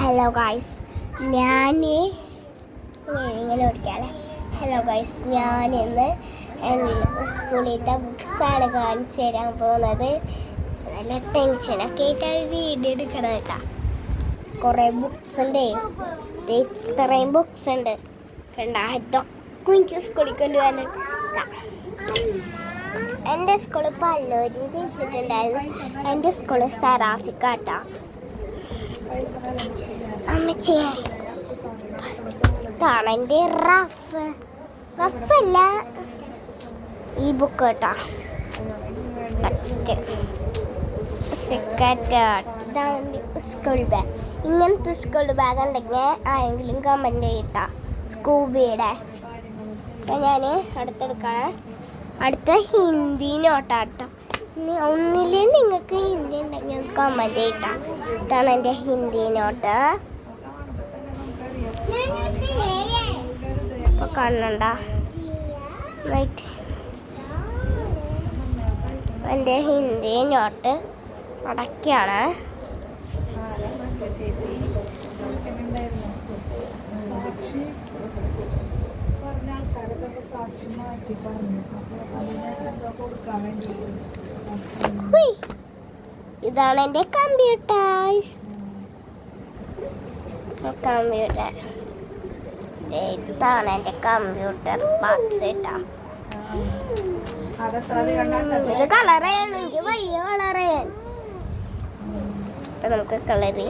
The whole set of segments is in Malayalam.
ഹലോ ഗായ്സ്, ഞാൻ ഇങ്ങനെ ഓടിക്കാല്ലേ. ഹലോ ഗായ്സ്, ഞാൻ ഇന്ന് സ്കൂളിലത്തെ ബുക്സാണ് കാണിച്ചു തരാൻ പോകുന്നത്. നല്ല ടെൻഷനൊക്കെ ആയിട്ട് വീഡിയോ എടുക്കണം കേട്ടാ. കുറേ ബുക്സ് ഉണ്ട്, ഇത്രയും ബുക്സ് ഉണ്ട് കണ്ടാ. ഇതൊക്കെ എനിക്ക് സ്കൂളിൽ കൊണ്ടുപോകാൻ. എൻ്റെ സ്കൂളിൽ പലരും ചോദിച്ചിട്ടുണ്ടായിരുന്നു. എൻ്റെ സ്കൂളിൽ സറാഫിക്കാട്ടാ. അമ്മച്ചിയെ ഇതാണ് എൻ്റെ റഫല്ല ഈ ബുക്ക് കേട്ടാ. ഇതാണ് സ്കൂൾ ബാഗ്. ഇങ്ങനത്തെ സ്കൂൾ ബാഗ് ഉണ്ടെങ്കിൽ ആരെങ്കിലും കമൻറ്റ് ചെയ്യട്ടാ. സ്കൂബിയുടെ അപ്പം ഞാൻ അടുത്തെടുക്കണം. അടുത്ത ഹിന്ദി നോട്ടാട്ടോ. ഒന്നില്ലേ നിങ്ങൾക്ക് ഹിന്ദി ഉണ്ടെങ്കിൽ കമൻറ്റ് ചെയ്യട്ടാ. ഇതാണ് എൻ്റെ ഹിന്ദി നോട്ട്. ഇപ്പോൾ കാണണ്ട റൈറ്റ്. എൻ്റെ ഹിന്ദി നോട്ട് അടയ്ക്കാണ്. ഇതാണ് എൻ്റെ കമ്പ്യൂട്ടർ. ഇതാണ് എൻ്റെ കമ്പ്യൂട്ടർ ബോക്സ് കേട്ടാ. ഇത് കളർ ചെയ്യാൻ എനിക്ക് വയ്യ. കളർ ചെയ്യാൻ നമുക്ക് കളറി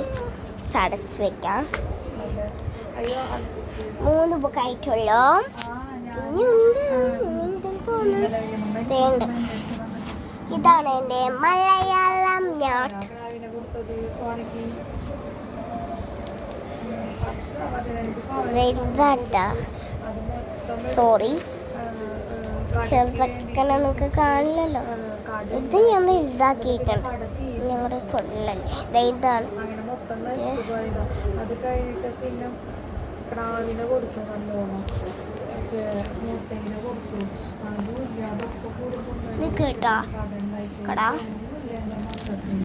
അടച്ച് വെക്കാം. 3 ബുക്കായിട്ടുള്ളൂ. തോന്നുന്നു. ഇതാണ് എൻ്റെ മലയാളം നോട്ട്. സോറി, ചെറുതൊക്കെ നമുക്ക് കാണില്ലല്ലോ. ഇത് ഞാൻ ഇതാക്കിയിട്ടുണ്ട്. ഞങ്ങളുടെ ഫുള്ളല്ലേ ഇതാണ്. കേട്ടാ കടാ.